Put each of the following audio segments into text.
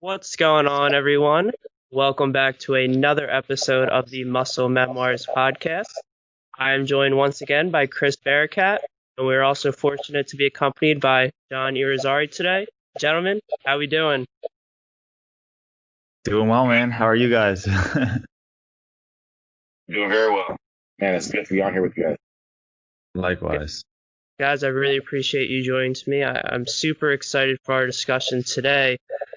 What's going on, everyone? Welcome back to another episode of the Muscle Memoirs Podcast. I am joined once again by Chris Barakat, and we're also fortunate to be accompanied by Jon Irizarry today. Gentlemen, how we doing? Doing well, man. How are you guys? Doing very well. Man, it's good to be on here with you guys. Likewise. Guys, I really appreciate you joining me. I'm super excited for our discussion today.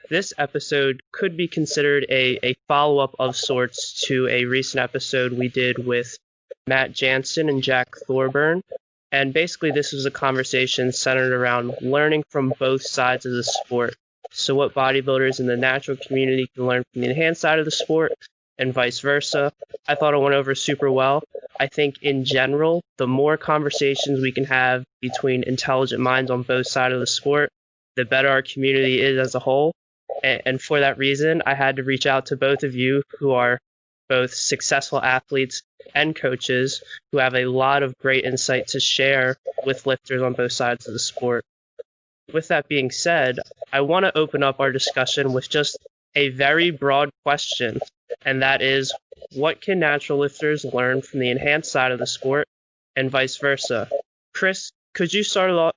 This episode could be considered a follow-up of sorts to a recent episode we did with Matt Jansen and Jack Thorburn. And basically, this was a conversation centered around learning from both sides of the sport. So what bodybuilders in the natural community can learn from the enhanced side of the sport and vice versa. I thought it went over super well. I think in general, the more conversations we can have between intelligent minds on both sides of the sport, the better our community is as a whole. And for that reason, I had to reach out to both of you who are both successful athletes and coaches who have a lot of great insight to share with lifters on both sides of the sport. With that being said, I want to open up our discussion with just a very broad question, and that is, what can natural lifters learn from the enhanced side of the sport and vice versa? Chris, could you start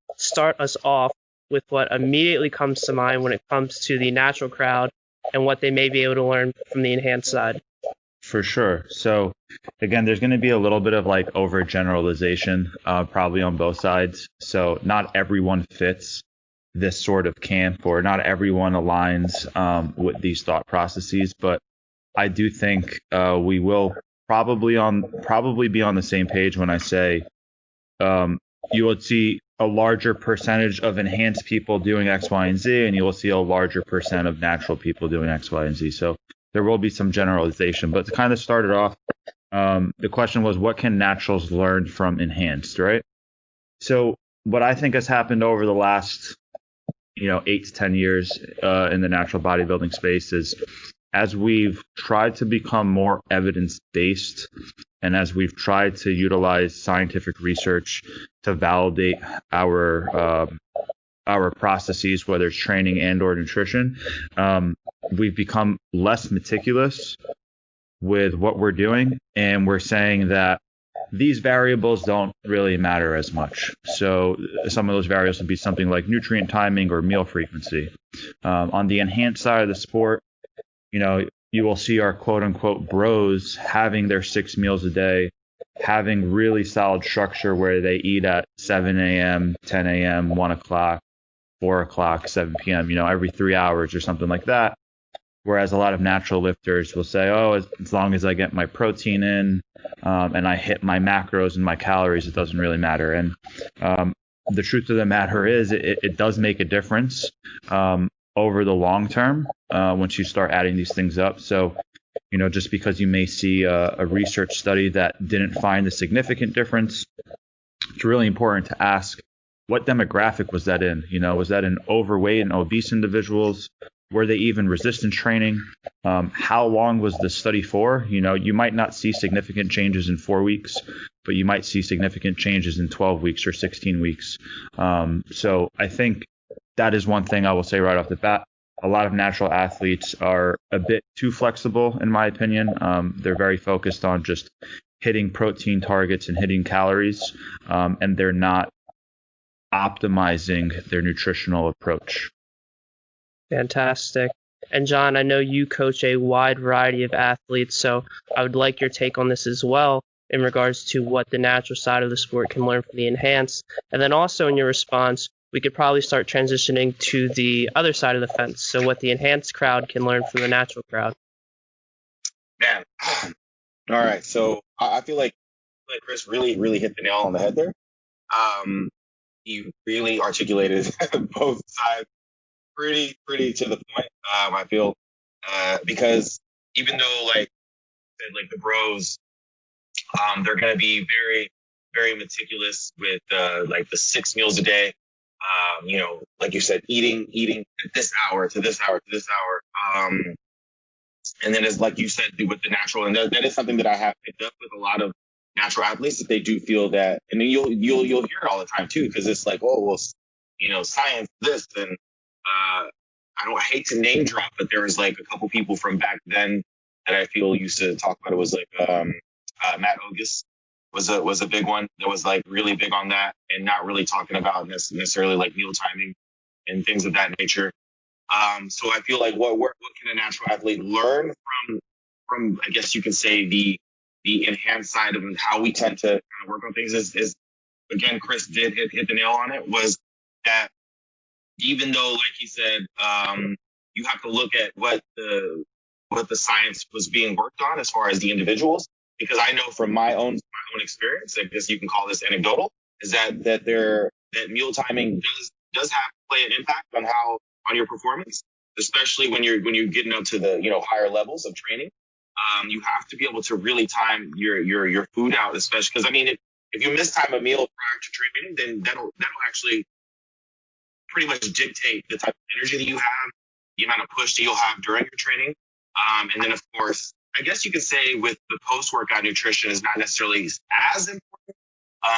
us off with what immediately comes to mind when it comes to the natural crowd and what they may be able to learn from the enhanced side? For sure. So again, there's going to be a little bit of like overgeneralization probably on both sides. So not everyone fits this sort of camp, or not everyone aligns with these thought processes. But I do think we will probably be on the same page when I say you will see a larger percentage of enhanced people doing X, Y, and Z, and you will see a larger percent of natural people doing X, Y, and Z. So there will be some generalization. But to kind of start it off, the question was, what can naturals learn from enhanced, right? So what I think has happened over the last 8 to 10 years in the natural bodybuilding space is, as we've tried to become more evidence-based and as we've tried to utilize scientific research to validate our processes, whether it's training and or nutrition, we've become less meticulous with what we're doing, and we're saying that these variables don't really matter as much. So some of those variables would be something like nutrient timing or meal frequency. On the enhanced side of the sport, you will see our quote unquote bros having their 6 meals a day, having really solid structure where they eat at 7 a.m., 10 a.m., 1 o'clock, 4 o'clock, 7 p.m., every 3 hours or something like that. Whereas a lot of natural lifters will say, as long as I get my protein in and I hit my macros and my calories, it doesn't really matter. And the truth of the matter is it does make a difference over the long term once you start adding these things up. So, just because you may see a research study that didn't find a significant difference, it's really important to ask, what demographic was that in? Was that in overweight and obese individuals? Were they even resistance training? How long was the study for? You might not see significant changes in 4 weeks, but you might see significant changes in 12 weeks or 16 weeks. So I think that is one thing I will say right off the bat. A lot of natural athletes are a bit too flexible, in my opinion. They're very focused on just hitting protein targets and hitting calories, and they're not optimizing their nutritional approach. Fantastic. And Jon, I know you coach a wide variety of athletes, so I would like your take on this as well in regards to what the natural side of the sport can learn from the enhanced. And then also in your response, we could probably start transitioning to the other side of the fence. So what the enhanced crowd can learn from the natural crowd. Man. All right. So I feel like Chris really, really hit the nail on the head there. He really articulated both sides pretty to the point. I feel because even though like the bros, they're going to be very, very meticulous with the 6 meals a day. Like you said, eating at this hour to this hour to this hour. And then as like you said, with the natural, and that is something that I have picked up with a lot of natural athletes, that they do feel that, and then you'll hear it all the time too, because it's like, science this, and don't hate to name drop, but there was like a couple people from back then that I feel used to talk about it. Was like Matt Ogus was a big one that was like really big on that and not really talking about necessarily like meal timing and things of that nature. So I feel like what can a natural athlete learn from I guess you could say the enhanced side of how we tend to kind of work on things is again, Chris did hit the nail on it, was that even though, like he said, you have to look at what the science was being worked on as far as the individuals, because I know from my own experience, I guess you can call this anecdotal, is that meal timing does have to play an impact on your performance, especially when you're getting up to the higher levels of training. You have to be able to really time your food out, especially because I mean, if you miss time a meal prior to training, then that'll actually pretty much dictate the type of energy that you have, the amount of push that you'll have during your training. And then, of course, I guess you could say with the post-workout nutrition is not necessarily as important.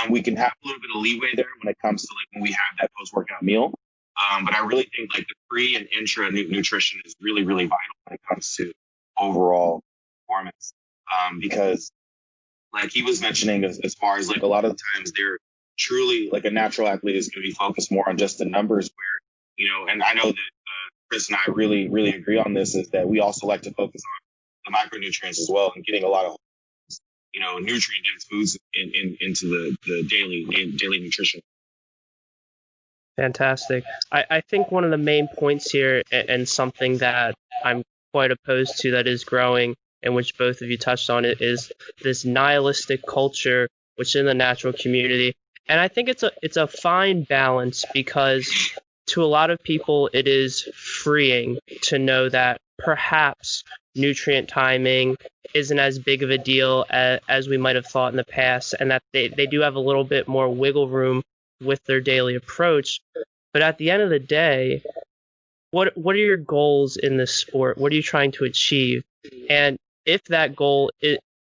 We can have a little bit of leeway there when it comes to like when we have that post-workout meal. But I really think like the pre and intra nutrition is really, really vital when it comes to overall performance. Because like he was mentioning, as far as like a lot of the times they're truly like a natural athlete is going to be focused more on just the numbers where, and I know that Chris and I really, really agree on this, is that we also like to focus on the micronutrients as well and getting a lot of, nutrient dense foods into the daily nutrition. Fantastic. I think one of the main points here, and something that I'm quite opposed to that is growing, and which both of you touched on, it is this nihilistic culture within the natural community. And I think it's a fine balance, because to a lot of people it is freeing to know that perhaps nutrient timing isn't as big of a deal as we might have thought in the past, and that they do have a little bit more wiggle room with their daily approach. But at the end of the day, what are your goals in this sport? What are you trying to achieve? And if that goal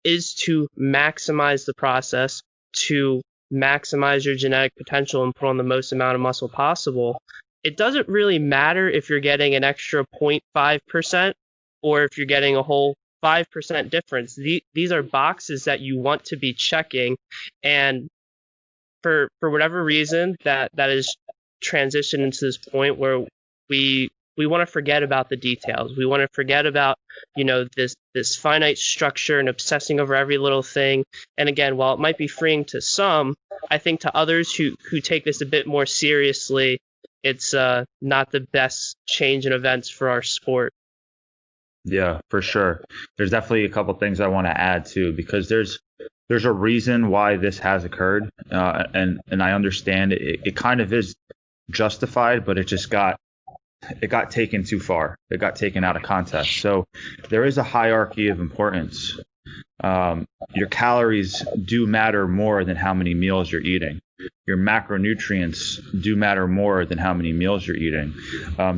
is to maximize the process, to maximize your genetic potential and put on the most amount of muscle possible, it doesn't really matter if you're getting an extra 0.5% or if you're getting a whole 5% difference. These are boxes that you want to be checking, and for whatever reason that is transitioned into this point where we want to forget about the details. We want to forget about, this finite structure and obsessing over every little thing. And again, while it might be freeing to some, I think to others who take this a bit more seriously, it's not the best change in events for our sport. Yeah, for sure. There's definitely a couple things I want to add too, because there's a reason why this has occurred, and I understand it kind of is justified, but it got taken too far. It got taken out of context. So there is a hierarchy of importance. Your calories do matter more than how many meals you're eating. Your macronutrients do matter more than how many meals you're eating.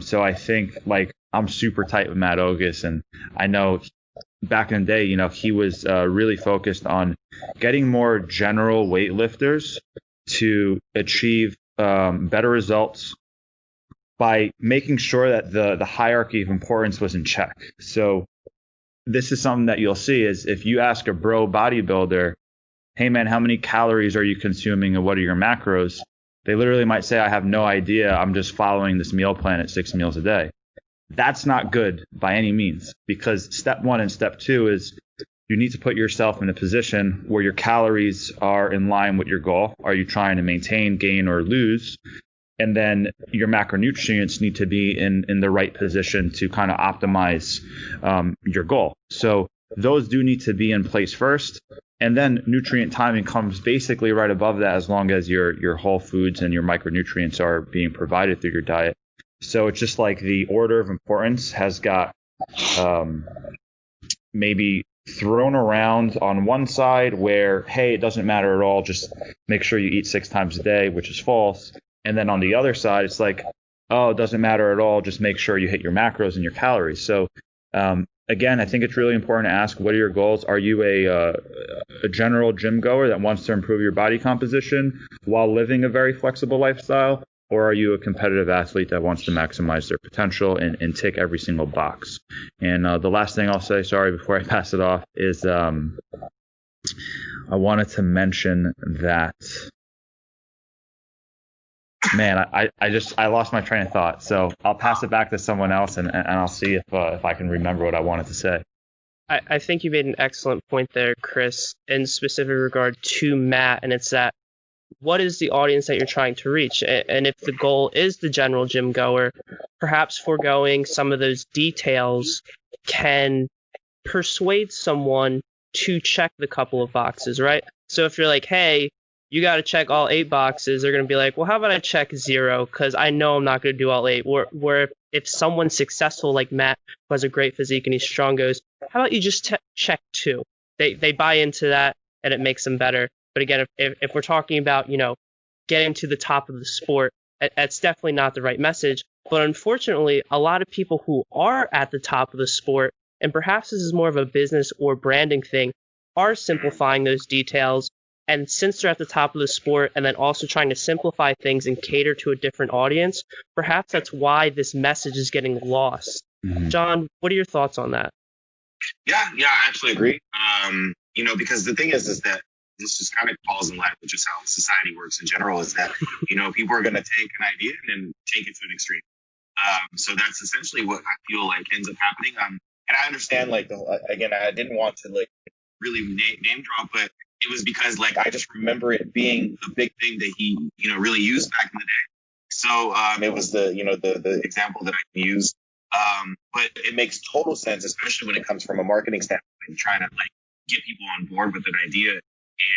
So I think, like, I'm super tight with Matt Ogus, and I know back in the day, he was really focused on getting more general weightlifters to achieve better results by making sure that the hierarchy of importance was in check. So this is something that you'll see is if you ask a bro bodybuilder, hey man, how many calories are you consuming and what are your macros? They literally might say, I have no idea. I'm just following this meal plan at 6 meals a day. That's not good by any means, because step 1 and step 2 is you need to put yourself in a position where your calories are in line with your goal. Are you trying to maintain, gain, or lose? And then your macronutrients need to be in the right position to kind of optimize your goal. So those do need to be in place first. And then nutrient timing comes basically right above that, as long as your whole foods and your micronutrients are being provided through your diet. So it's just like the order of importance has got maybe thrown around on one side where, hey, it doesn't matter at all. Just make sure you eat 6 times a day, which is false. And then on the other side, it's like, oh, it doesn't matter at all. Just make sure you hit your macros and your calories. So again, I think it's really important to ask, what are your goals? Are you a general gym goer that wants to improve your body composition while living a very flexible lifestyle? or are you a competitive athlete that wants to maximize their potential and tick every single box? And the last thing I'll say, sorry, before I pass it off, is I wanted to mention that, man, I lost my train of thought. So I'll pass it back to someone else, and I'll see if I can remember what I wanted to say. I think you made an excellent point there, Chris, in specific regard to Matt, and it's that what is the audience that you're trying to reach? And if the goal is the general gym goer, perhaps foregoing some of those details can persuade someone to check the couple of boxes, right? So if you're like, hey, you got to check all 8 boxes, they're going to be like, well, how about I check 0? Because I know I'm not going to do all 8. Where if someone's successful like Matt, who has a great physique and he's strong, goes, how about you just check 2? They buy into that, and it makes them better. But again, if we're talking about, getting to the top of the sport, that's definitely not the right message. But unfortunately, a lot of people who are at the top of the sport, and perhaps this is more of a business or branding thing, are simplifying those details. And since they're at the top of the sport and then also trying to simplify things and cater to a different audience, perhaps that's why this message is getting lost. Mm-hmm. John, what are your thoughts on that? Yeah, I absolutely agree. Because the thing is that this just kind of falls in line with just how society works in general, is that, people are going to take an idea and then take it to an extreme. So that's essentially what I feel like ends up happening. And I understand, again, I didn't want to really name drop, but it was because I just remember it being a big thing that he, really used back in the day. So it was the example that I can use. But it makes total sense, especially when it comes from a marketing standpoint, trying to get people on board with an idea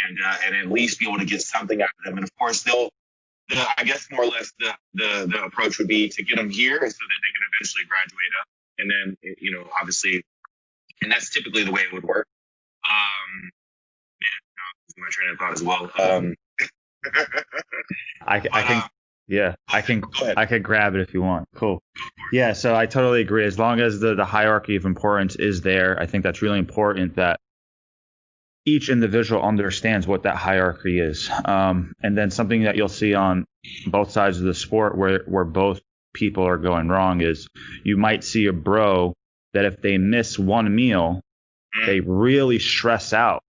and at least be able to get something out of them. And of course, I guess more or less the approach would be to get them here so that they can eventually graduate up. And then, obviously, and that's typically the way it would work. My train of thought as well. I can grab it if you want. Cool. Yeah, so I totally agree. As long as the hierarchy of importance is there, I think that's really important that each individual understands what that hierarchy is. And then something that you'll see on both sides of the sport where both people are going wrong is you might see a bro that if they miss one meal, they really stress out.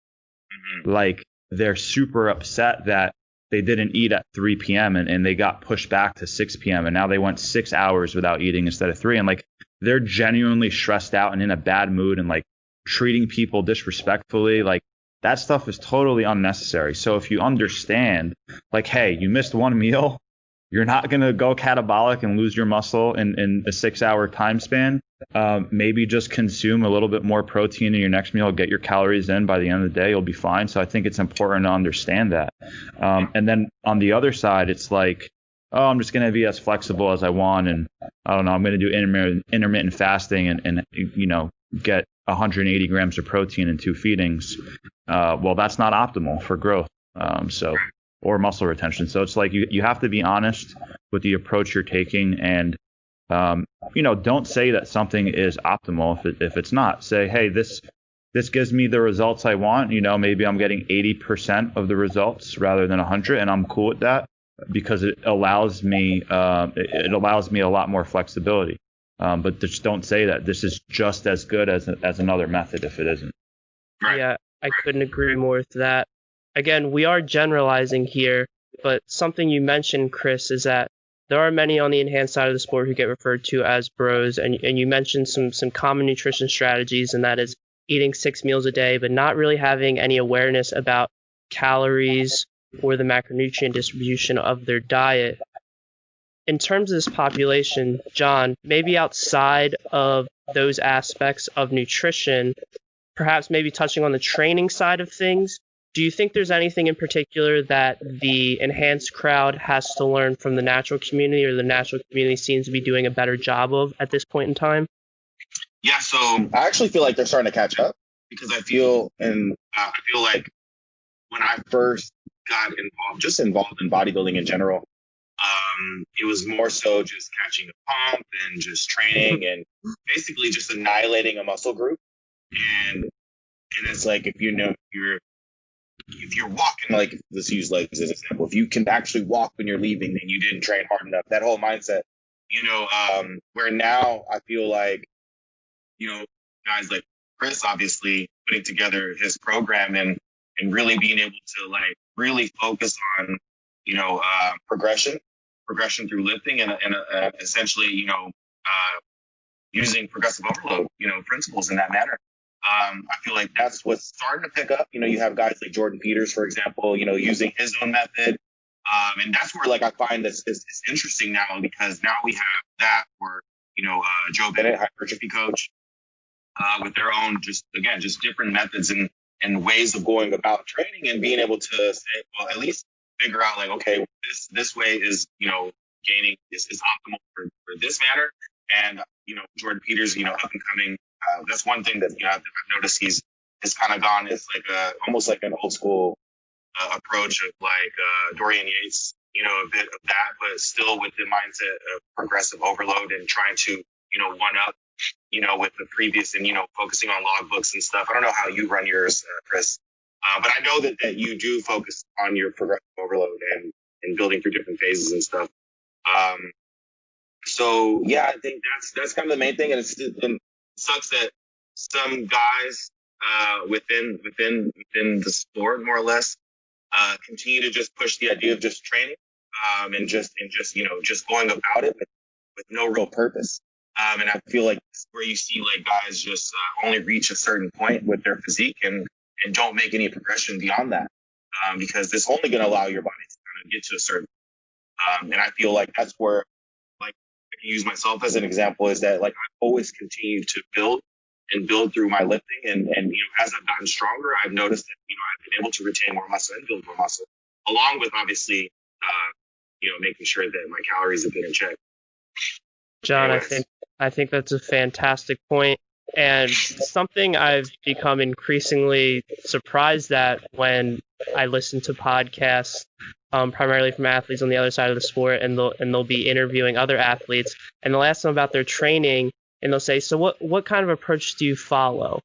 Mm-hmm. They're super upset that they didn't eat at 3 p.m. and they got pushed back to 6 p.m. and now they went 6 hours without eating instead of 3. And they're genuinely stressed out and in a bad mood and treating people disrespectfully. That stuff is totally unnecessary. So if you understand, hey, you missed one meal, you're not going to go catabolic and lose your muscle in a 6-hour time span. Maybe just consume a little bit more protein in your next meal, get your calories in. By the end of the day, you'll be fine. So I think it's important to understand that. And then on the other side, it's I'm just going to be as flexible as I want. And I don't know, I'm going to do intermittent fasting and get 180 grams of protein in 2 feedings. Well, that's not optimal for growth. Or muscle retention. So it's you have to be honest with the approach you're taking and, don't say that something is optimal if it's not. Say, hey, this gives me the results I want. Maybe I'm getting 80% of the results rather than 100, and I'm cool with that because it allows me a lot more flexibility. But just don't say that this is just as good as another method if it isn't. Yeah, I couldn't agree more with that. Again, we are generalizing here, but something you mentioned, Chris, is that there are many on the enhanced side of the sport who get referred to as bros, and you mentioned some common nutrition strategies, and that is eating 6 meals a day, but not really having any awareness about calories or the macronutrient distribution of their diet. In terms of this population, John, maybe outside of those aspects of nutrition, perhaps maybe touching on the training side of things, do you think there's anything in particular that the enhanced crowd has to learn from the natural community, or the natural community seems to be doing a better job of at this point in time? Yeah, so I actually feel like they're starting to catch up because I feel like when I first got involved in bodybuilding in general, it was more so just catching a pump and just training and basically just annihilating a muscle group. And it's if you're if you're walking, like let's use legs as an example. If you can actually walk when you're leaving, then you didn't train hard enough. That whole mindset, where now I feel like, guys like Chris obviously putting together his program and really being able to like really focus on, progression through lifting and essentially, using progressive overload, principles in that manner. I feel like that's what's starting to pick up. You have guys like Jordan Peters, for example, using his own method. And that's where like I find this is interesting now, because now we have that where, Joe Bennett, hypertrophy coach, with their own just different methods and ways of going about training and being able to say, well, at least figure out like, okay, this way is, gaining is optimal for this manner. And, Jordan Peters, up and coming, that's one thing that, I've noticed he's kind of gone is like almost like an old school approach of like Dorian Yates, a bit of that, but still with the mindset of progressive overload and trying to, one up, with the previous and, focusing on logbooks and stuff. I don't know how you run yours, Chris, but I know that you do focus on your progressive overload and building through different phases and stuff. So yeah, I think that's kind of the main thing. And it sucks that some guys, within the sport, more or less, continue to just push the idea of just training, and just going about it with no real purpose. And I feel like it's where you see like guys just only reach a certain point with their physique and don't make any progression beyond that, because it's only going to allow your body to kind of get to a certain. And I feel like that's where, like, I can use myself as an example, is that like I always continue to build through my lifting, and as I've gotten stronger, I've noticed that I've been able to retain more muscle and build more muscle, along with obviously making sure that my calories have been in check. John, I think that's a fantastic point, and something I've become increasingly surprised at when I listen to podcasts, primarily from athletes on the other side of the sport, and they'll be interviewing other athletes, and they'll ask them about their training, and they'll say, so what kind of approach do you follow?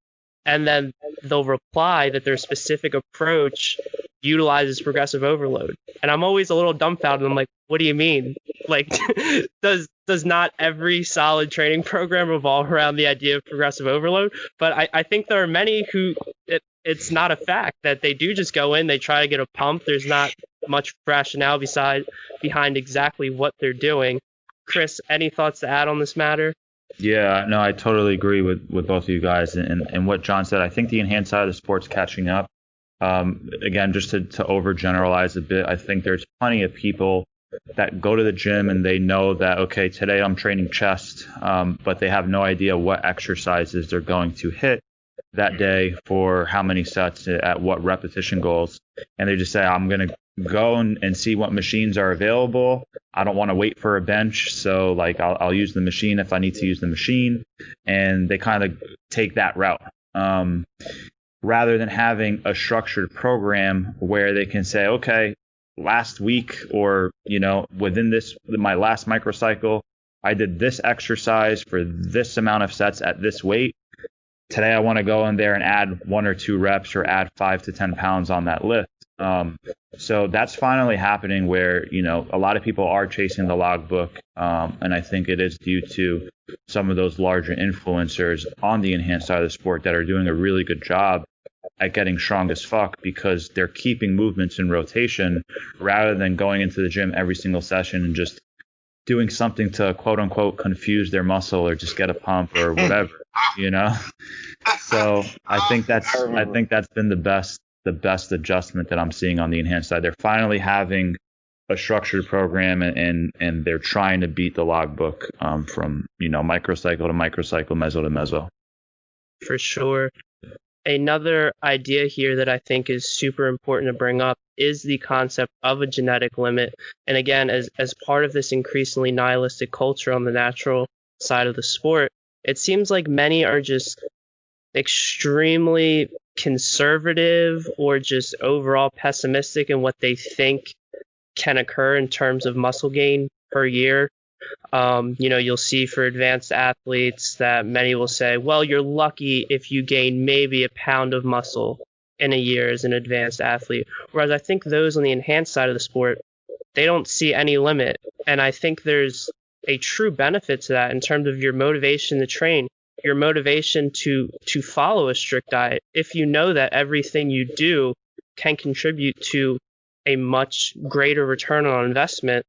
And then they'll reply that their specific approach utilizes progressive overload. And I'm always a little dumbfounded. I'm like, what do you mean? Like, does not every solid training program revolve around the idea of progressive overload? But I think there are many who it's not a fact, that they do just go in, they try to get a pump. There's not much rationale behind exactly what they're doing. Chris, any thoughts to add on this matter? Yeah, no, I totally agree with both of you guys and what John said. I think the enhanced side of the sport's catching up. Again, just to overgeneralize a bit, I think there's plenty of people that go to the gym and they know that, okay, today I'm training chest, but they have no idea what exercises they're going to hit that day for how many sets at what repetition goals. And they just say, I'm going to go and see what machines are available. I don't want to wait for a bench, so like I'll use the machine if I need to use the machine. And they kind of take that route. Rather than having a structured program where they can say, okay, last week or, within my last microcycle, I did this exercise for this amount of sets at this weight. Today I want to go in there and add 1 or 2 reps or add 5 to 10 pounds on that lift. So that's finally happening where, a lot of people are chasing the logbook. And I think it is due to some of those larger influencers on the enhanced side of the sport that are doing a really good job at getting strong as fuck, because they're keeping movements in rotation rather than going into the gym every single session and just doing something to quote unquote confuse their muscle or just get a pump or whatever, So I think that's been the best adjustment that I'm seeing on the enhanced side. They're finally having a structured program and they're trying to beat the logbook from microcycle to microcycle, meso to meso. For sure. Another idea here that I think is super important to bring up is the concept of a genetic limit. And again, as part of this increasingly nihilistic culture on the natural side of the sport, it seems like many are just extremely conservative or just overall pessimistic in what they think can occur in terms of muscle gain per year. You'll see for advanced athletes that many will say, well, you're lucky if you gain maybe a pound of muscle in a year as an advanced athlete. Whereas I think those on the enhanced side of the sport, they don't see any limit. And I think there's a true benefit to that in terms of your motivation to train, your motivation to follow a strict diet. If you know that everything you do can contribute to a much greater return on investment,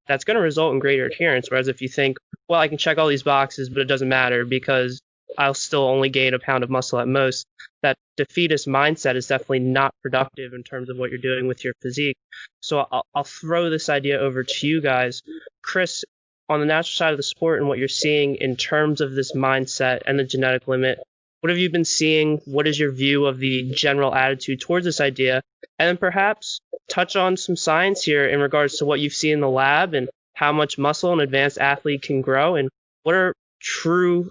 that's going to result in greater adherence. Whereas if you think, well, I can check all these boxes, but it doesn't matter because I'll still only gain a pound of muscle at most, that defeatist mindset is definitely not productive in terms of what you're doing with your physique. So I'll throw this idea over to you guys. Chris, on the natural side of the sport and what you're seeing in terms of this mindset and the genetic limit, what have you been seeing? What is your view of the general attitude towards this idea? And then perhaps touch on some science here in regards to what you've seen in the lab and how much muscle an advanced athlete can grow, and what are true,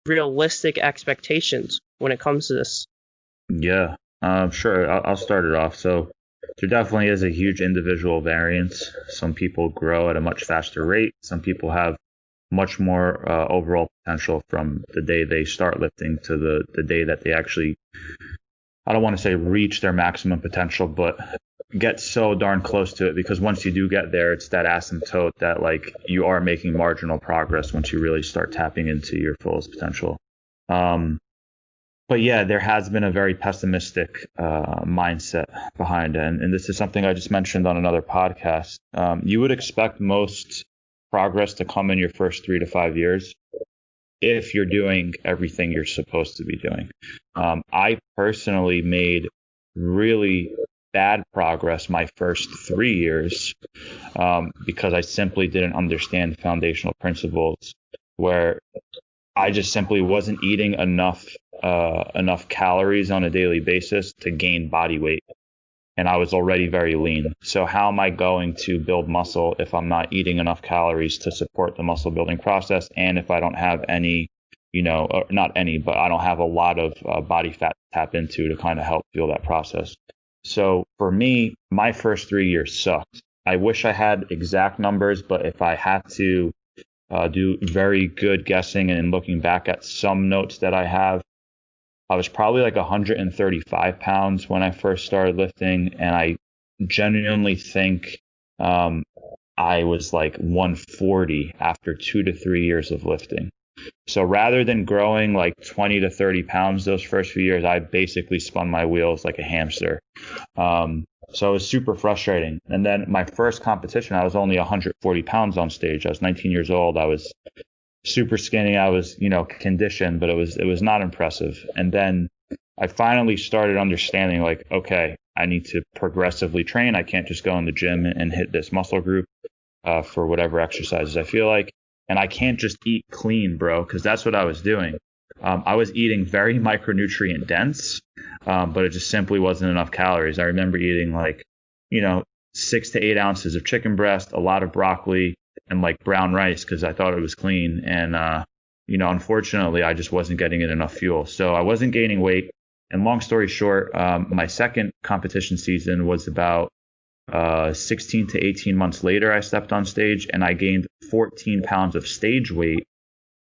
realistic expectations when it comes to this. Yeah, sure. I'll start it off. So there definitely is a huge individual variance. Some people grow at a much faster rate. Some people have much more overall potential from the day they start lifting to the day that they actually, I don't want to say reach their maximum potential, but get so darn close to it, because once you do get there, it's that asymptote that like you are making marginal progress once you really start tapping into your fullest potential. But yeah, there has been a very pessimistic mindset behind it. And this is something I just mentioned on another podcast. You would expect most progress to come in your first 3 to 5 years if you're doing everything you're supposed to be doing. I personally made really bad progress my first 3 years because I simply didn't understand foundational principles, where I just simply wasn't eating enough calories on a daily basis to gain body weight. And I was already very lean. So how am I going to build muscle if I'm not eating enough calories to support the muscle building process? And if I don't have any, not any, but I don't have a lot of body fat to tap into to kind of help fuel that process. So for me, my first 3 years sucked. I wish I had exact numbers, but if I had to do very good guessing and looking back at some notes that I have, I was probably like 135 pounds when I first started lifting, and I genuinely think I was like 140 after 2 to 3 years of lifting. So rather than growing like 20 to 30 pounds those first few years, I basically spun my wheels like a hamster. So it was super frustrating. And then my first competition, I was only 140 pounds on stage. I was 19 years old. I was super skinny. I was, conditioned, but it was not impressive. And then I finally started understanding, like, okay, I need to progressively train. I can't just go in the gym and hit this muscle group for whatever exercises I feel like. And I can't just eat clean, bro, because that's what I was doing. I was eating very micronutrient dense, but it just simply wasn't enough calories. I remember eating 6 to 8 ounces of chicken breast, a lot of broccoli, and like brown rice because I thought it was clean. And, unfortunately, I just wasn't getting it enough fuel. So I wasn't gaining weight. And long story short, my second competition season was about 16 to 18 months later. I stepped on stage and I gained 14 pounds of stage weight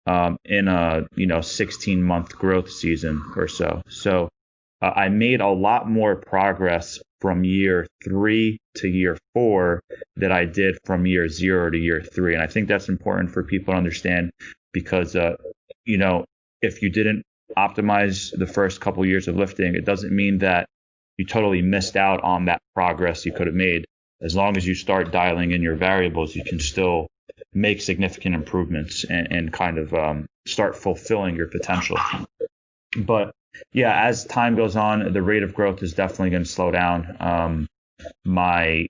in a 16-month growth season or so. So I made a lot more progress from year 3 to year 4 that I did from year 0 to year 3. And I think that's important for people to understand because, if you didn't optimize the first couple years of lifting, it doesn't mean that you totally missed out on that progress you could have made. As long as you start dialing in your variables, you can still make significant improvements and kind of start fulfilling your potential. But yeah, as time goes on, the rate of growth is definitely going to slow down. My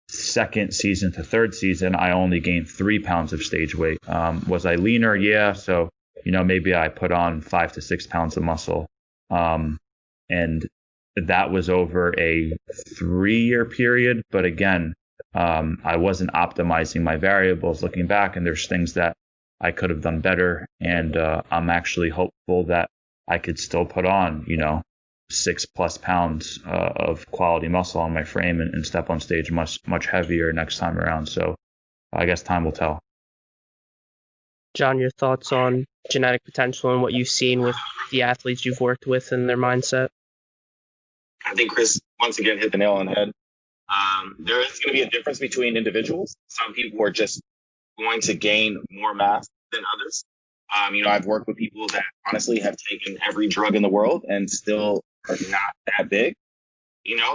second season to third season, I only gained 3 pounds of stage weight. Was I leaner? Yeah. So, maybe I put on 5 to 6 pounds of muscle. And that was over a 3-year period. But again, I wasn't optimizing my variables looking back, and there's things that I could have done better. And I'm actually hopeful that I could still put on, 6+ pounds of quality muscle on my frame and step on stage much heavier next time around. So I guess time will tell. John, your thoughts on genetic potential and what you've seen with the athletes you've worked with and their mindset? I think Chris once again hit the nail on the head. There is going to be a difference between individuals. Some people are just going to gain more mass than others. I've worked with people that honestly have taken every drug in the world and still are not that big.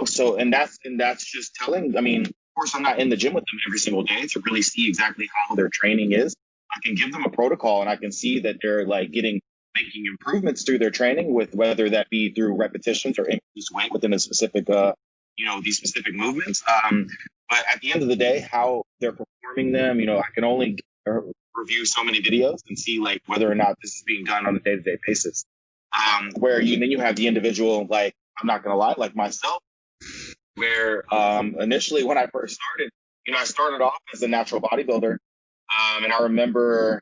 So and that's just telling. I mean, of course, I'm not in the gym with them every single day to really see exactly how their training is. I can give them a protocol and I can see that they're like making improvements through their training, with whether that be through repetitions or increased weight within a specific, these specific movements. But at the end of the day, how they're performing them, I can only review so many videos and see like whether or not this is being done on a day-to-day basis. Then you have the individual, like, I'm not going to lie, like myself, where initially when I first started, I started off as a natural bodybuilder. And I remember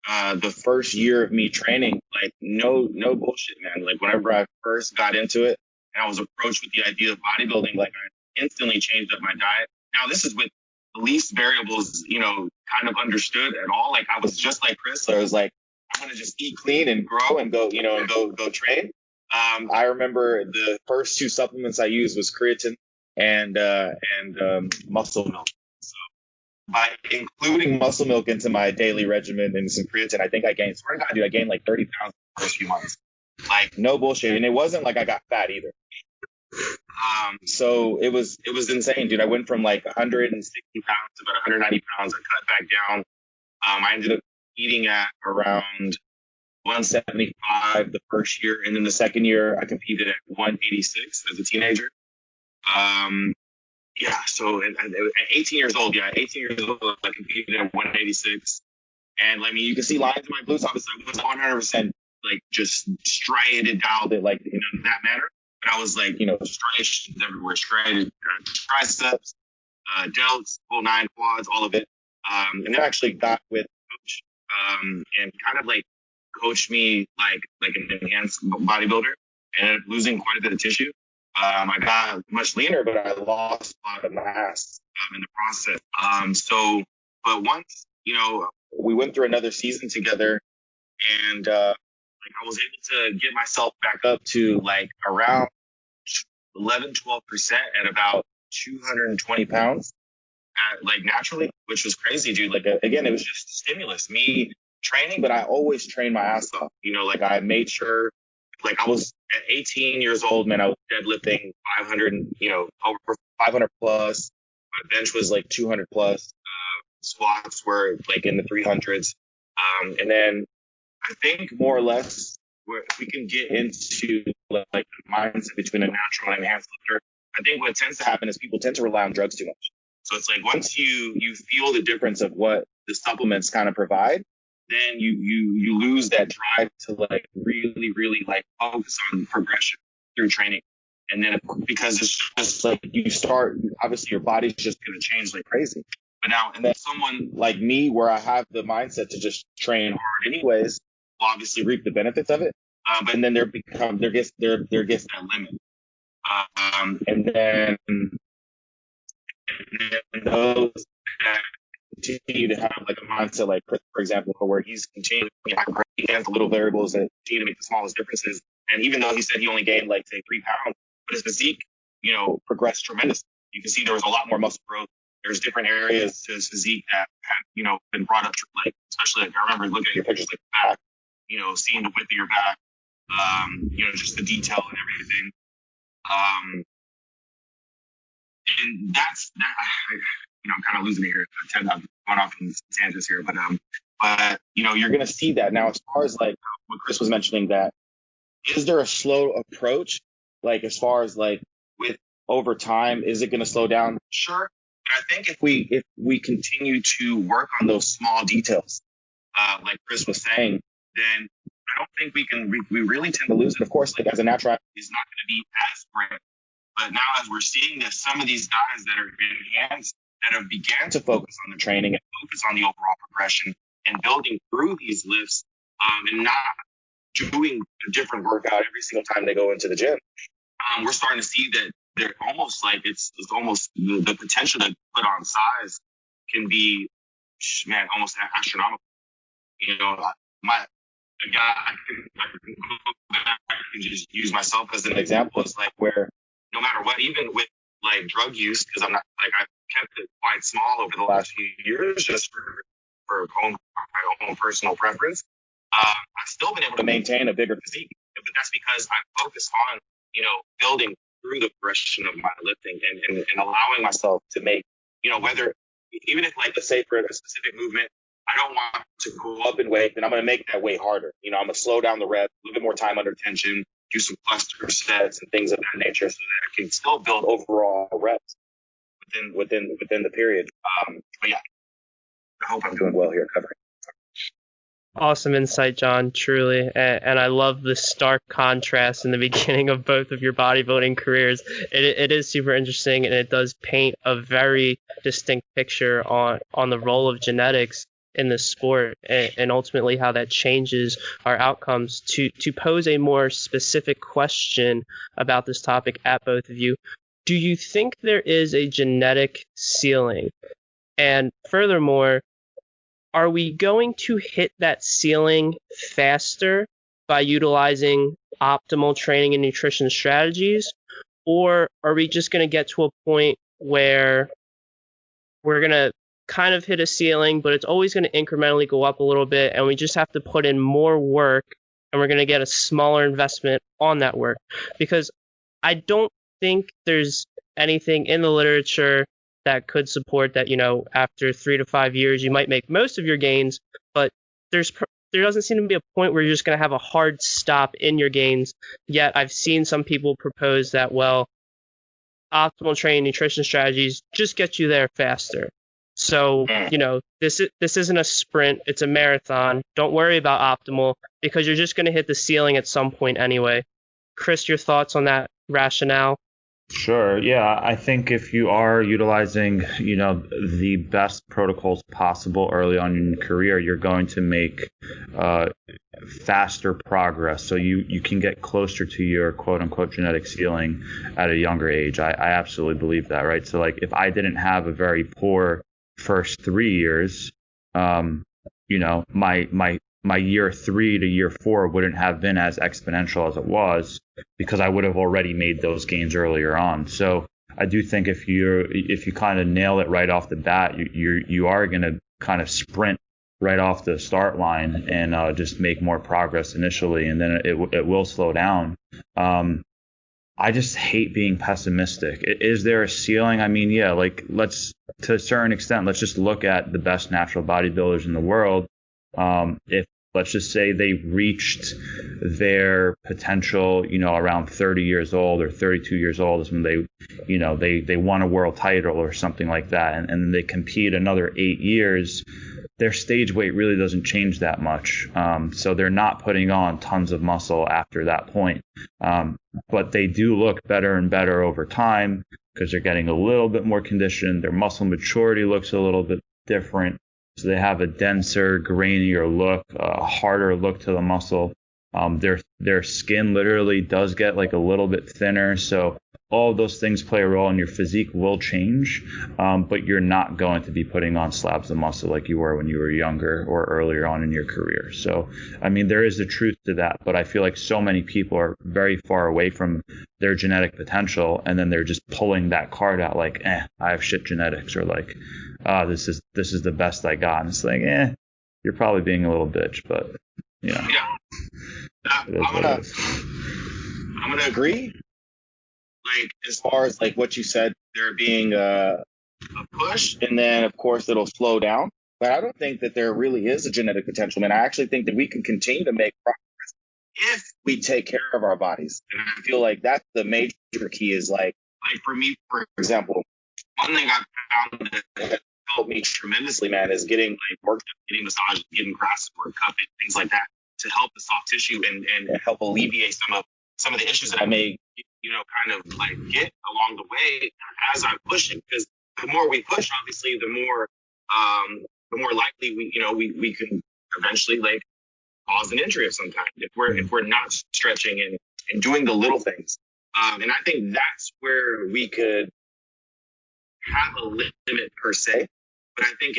the first year of me training, like no bullshit, man. Like whenever I first got into it and I was approached with the idea of bodybuilding, like I instantly changed up my diet. Now this is with the least variables, kind of understood at all. Like I was just like Chris. So I was like, I'm going to just eat clean and grow and go, and go train. I remember the first two supplements I used was creatine and muscle milk. So by including muscle milk into my daily regimen and some creatine, I think I gained, swear to God, dude, I gained like 30 pounds in the first few months. Like no bullshit. And it wasn't like I got fat either. So it was insane, dude. I went from like 160 pounds to about 190 pounds. I cut back down. I ended up eating at around 175 the first year, and then the second year I competed at 186 as a teenager. So at 18 years old, I competed at 186, and I mean you can see lines in my glutes. Obviously, I was 100% like just striated dialed it like in that manner. But I was like, striations everywhere, striated triceps, delts, full 9 quads, all of it. And then I actually got with a coach, and kind of like coached me like an enhanced bodybuilder, and ended up losing quite a bit of tissue. I got much leaner, but I lost a lot of mass in the process. But once, we went through another season together, and I was able to get myself back up to like around 11-12% at about 220 pounds, like naturally, which was crazy, dude. Like again, it was just stimulus, me training, but I always trained my ass off. Like I made sure, like I was at 18 years old, man, I was deadlifting 500, over 500 plus. My bench was like 200 plus. Squats were like in the 300s. And then I think more or less if we can get into like the mindset between a natural and enhanced lifter, I think what tends to happen is people tend to rely on drugs too much. So it's like once you feel the difference of what the supplements kind of provide, then you lose that drive to like really, really like focus on progression through training. And then because it's just like you start, obviously your body's just going to change like crazy. But now, and then someone like me, where I have the mindset to just train hard anyways, will obviously reap the benefits of it. But then there gets that limit. And then those that continue to have like a mindset like Chris, for example, where he's continuing to have the little variables that continue to make the smallest differences. And even though he said he only gained like say 3 pounds, but his physique, progressed tremendously. You can see there was a lot more muscle growth. There's different areas to his physique that had, been brought up, like, especially like I remember looking at your pictures like back, seeing the width of your back, just the detail and everything. And that's that. I'm kind of losing it here. I'm going off in tangents here, but you're going to see that now. As far as like what Chris was mentioning, that is there a slow approach, like as far as like with over time, is it going to slow down? Sure. But I think if we continue to work on those small details, like Chris was saying, then I don't think we really tend to lose it. Of course, like as a natural athlete, it's not going to be as great. But now as we're seeing this, some of these guys that are enhanced, that have began to focus on the training and focus on the overall progression and building through these lifts, and not doing a different workout every single time they go into the gym. We're starting to see that they're almost like it's almost the potential to put on size can be, man, almost astronomical. I can just use myself as an example. It's like where no no matter what, even with like drug use, because I'm not like I've kept it quite small over the last few years just for my own personal preference. I've still been able to maintain a bigger physique, but that's because I focus on, building through the progression of my lifting and allowing myself to make, whether, even if like, let's say for a specific movement, I don't want to go up in weight, then I'm going to make that weight harder. I'm going to slow down the rep, a little bit more time under tension, do some cluster sets and things of that nature so that I can still build overall reps within the period. But yeah, I hope I'm doing well here covering. Awesome insight, John, truly. And I love the stark contrast in the beginning of both of your bodybuilding careers. It is super interesting, and it does paint a very distinct picture on the role of genetics in the sport and ultimately how that changes our outcomes. To pose a more specific question about this topic at both of you, do you think there is a genetic ceiling? And furthermore, are we going to hit that ceiling faster by utilizing optimal training and nutrition strategies? Or are we just going to get to a point where we're going to kind of hit a ceiling, but it's always going to incrementally go up a little bit, and we just have to put in more work, and we're going to get a smaller investment on that work? Because I don't think there's anything in the literature that could support that, after 3 to 5 years, you might make most of your gains, but there doesn't seem to be a point where you're just going to have a hard stop in your gains. Yet I've seen some people propose that, well, optimal training nutrition strategies just get you there faster. So, this isn't a sprint, it's a marathon. Don't worry about optimal because you're just going to hit the ceiling at some point anyway. Chris, your thoughts on that rationale? Sure. Yeah, I think if you are utilizing, the best protocols possible early on in your career, you're going to make faster progress. So you can get closer to your quote unquote genetic ceiling at a younger age. I absolutely believe that, right? So like if I didn't have a very poor first 3 years, my year 3 to year 4 wouldn't have been as exponential as it was because I would have already made those gains earlier on. So I do think if you kind of nail it right off the bat, you are going to kind of sprint right off the start line and just make more progress initially, and then it will slow down. I just hate being pessimistic. Is there a ceiling? I mean, yeah, like to a certain extent, let's just look at the best natural bodybuilders in the world. If let's just say they reached their potential, around 30 years old or 32 years old is when they won a world title or something like that, and then they compete another 8 years, their stage weight really doesn't change that much. So they're not putting on tons of muscle after that point. But they do look better and better over time because they're getting a little bit more conditioned. Their muscle maturity looks a little bit different. So they have a denser, grainier look, a harder look to the muscle. Their skin literally does get like a little bit thinner. So all of those things play a role, and your physique will change, but you're not going to be putting on slabs of muscle like you were when you were younger or earlier on in your career. So, I mean, there is a truth to that, but I feel like so many people are very far away from their genetic potential, and then they're just pulling that card out like, I have shit genetics, or like, this is the best I got. And it's like, you're probably being a little bitch, but Yeah. I'm gonna agree. Like as far as like what you said, there being a push, and then of course it'll slow down. But I don't think that there really is a genetic potential, man. I actually think that we can continue to make progress if we take care of our bodies. And I feel like that's the major key. Is like for me, for example, one thing I found that helped me tremendously, man, is getting like work, getting massages, getting grass work, cupping, things like that, to help the soft tissue and help alleviate some of the issues that I may, kind of like get along the way as I'm pushing. Because the more we push, obviously, the more likely we can eventually like cause an injury of some kind if we're not stretching and doing the little things. And I think that's where we could have a limit per se. But I think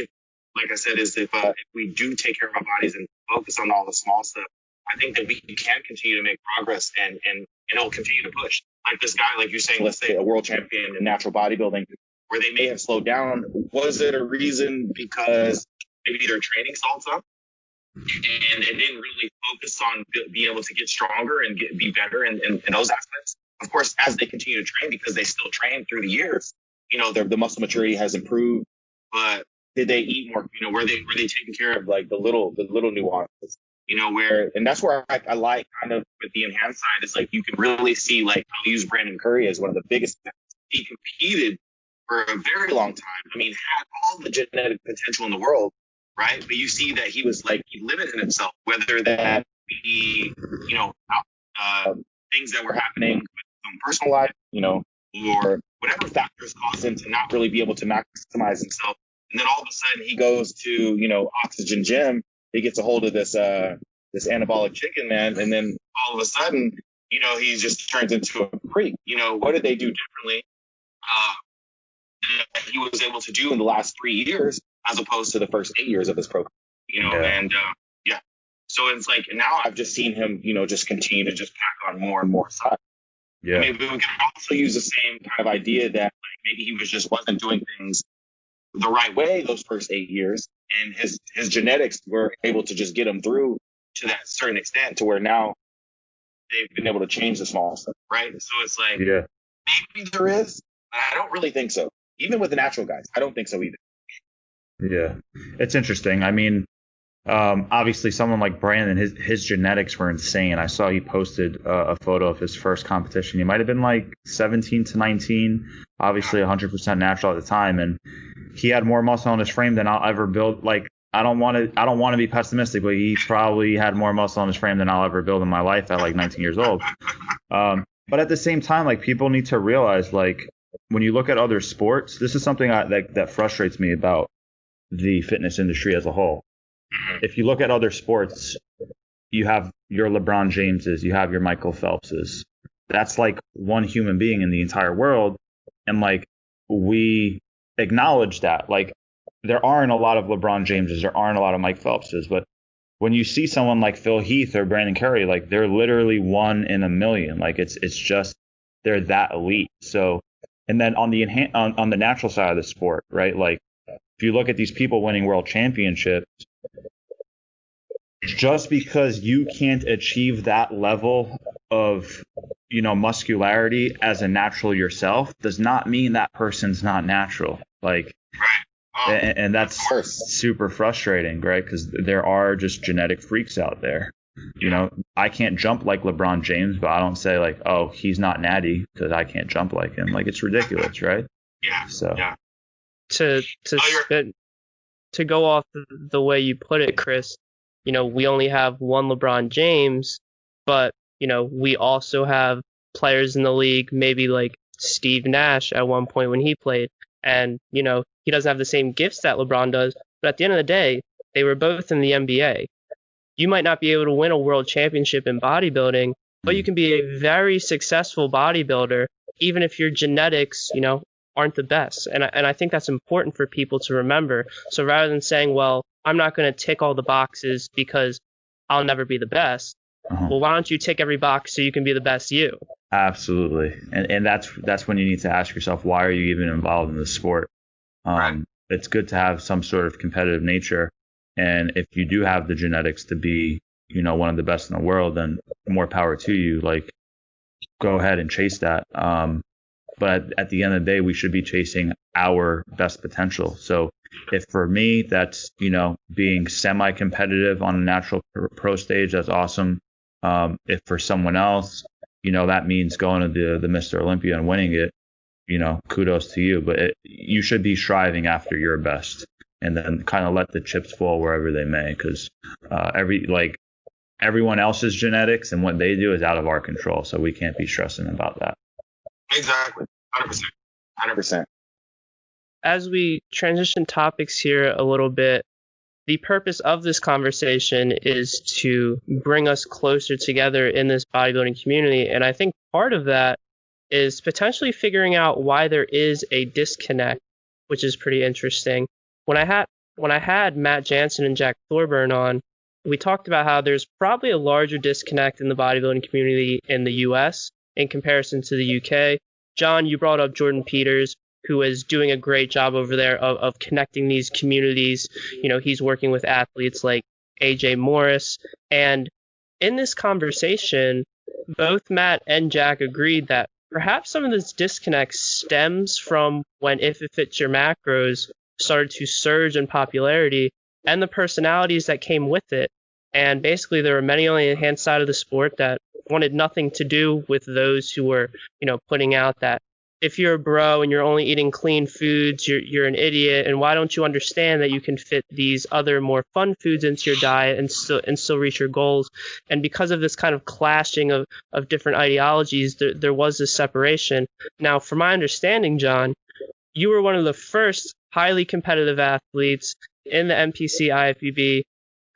like I said, is if we do take care of our bodies and focus on all the small stuff, I think that we can continue to make progress and it'll continue to push. like this guy, like you're saying, let's say a world champion in natural bodybuilding, where they may have slowed down. Was it a reason because maybe their training stalled up and it didn't really focus on being able to get stronger and be better in those aspects? Of course, as they continue to train, because they still train through the years, the muscle maturity has improved. But did they eat more? Were they taking care of like the little nuances? And that's where I like kind of with the enhanced side is like you can really see, like, I'll use Brandon Curry as one of the biggest. He competed for a very long time. I mean, had all the genetic potential in the world, right? But you see that he was like, he limited himself, whether that be, things that were happening with his own personal life, or whatever factors caused him to not really be able to maximize himself. And then all of a sudden he goes to, Oxygen Gym. He gets a hold of this anabolic chicken, man. And then all of a sudden, he just turns into a freak. What did they do differently? That he was able to do in the last 3 years, as opposed to the first 8 years of his program, and yeah. So it's like, now I've just seen him, just continue to just pack on more and more size. Yeah. Maybe we can also use the same kind of idea that like maybe he wasn't doing things the right way those first 8 years, and his genetics were able to just get him through to that certain extent to where now they've been able to change the small stuff, right? So it's like, maybe there is, but I don't really think so. Even with the natural guys, I don't think so either. Yeah, it's interesting. I mean, obviously someone like Brandon, his genetics were insane. I saw he posted a photo of his first competition. He might have been like 17 to 19, obviously 100% natural at the time, and he had more muscle on his frame than I'll ever build. Like, I don't want to be pessimistic, but he probably had more muscle on his frame than I'll ever build in my life at like 19 years old. But at the same time, like, people need to realize, like, when you look at other sports, this is something that frustrates me about the fitness industry as a whole. If you look at other sports, you have your LeBron Jameses, you have your Michael Phelpses. That's like one human being in the entire world. And like, we acknowledge that. Like, there aren't a lot of LeBron Jameses, there aren't a lot of Mike Phelpses, but when you see someone like Phil Heath or Brandon Curry, like, they're literally 1 in a million. Like, it's just, they're that elite. So, and then on the natural side of the sport, right? Like, if you look at these people winning world championships, just because you can't achieve that level of, muscularity as a natural yourself does not mean that person's not natural. Like, and that's super frustrating, right? Because there are just genetic freaks out there. I can't jump like LeBron James, but I don't say like, oh, he's not natty because I can't jump like him. Like, it's ridiculous, right? Yeah. So to go off the way you put it, Chris, we only have one LeBron James, but we also have players in the league, maybe like Steve Nash at one point when he played, and he doesn't have the same gifts that LeBron does, but at the end of the day, they were both in the NBA. You might not be able to win a world championship in bodybuilding, but you can be a very successful bodybuilder, even if your genetics, aren't the best. And I think that's important for people to remember. So rather than saying, well, I'm not going to tick all the boxes because I'll never be the best, well, why don't you tick every box so you can be the best you? Absolutely. And that's when you need to ask yourself, why are you even involved in the sport? It's good to have some sort of competitive nature. And if you do have the genetics to be, one of the best in the world, then more power to you. Like, go ahead and chase that. But at the end of the day, we should be chasing our best potential. So if for me, that's, being semi-competitive on a natural pro stage, that's awesome. If for someone else, that means going to the Mr. Olympia and winning it, kudos to you. But you should be striving after your best, and then kind of let the chips fall wherever they may, because everyone else's genetics and what they do is out of our control. So we can't be stressing about that. Exactly. 100%. As we transition topics here a little bit, the purpose of this conversation is to bring us closer together in this bodybuilding community. And I think part of that is potentially figuring out why there is a disconnect, which is pretty interesting. When I had Matt Jansen and Jack Thorburn on, we talked about how there's probably a larger disconnect in the bodybuilding community in the US in comparison to the UK. John, you brought up Jordan Peters, who is doing a great job over there of connecting these communities. He's working with athletes like AJ Morris. And in this conversation, both Matt and Jack agreed that perhaps some of this disconnect stems from when If It Fits Your Macros started to surge in popularity and the personalities that came with it. And basically, there were many on the enhanced side of the sport that wanted nothing to do with those who were, putting out that if you're a bro and you're only eating clean foods, you're an idiot. And why don't you understand that you can fit these other more fun foods into your diet and still reach your goals? And because of this kind of clashing of different ideologies, there was this separation. Now, from my understanding, John, you were one of the first highly competitive athletes in the NPC IFBB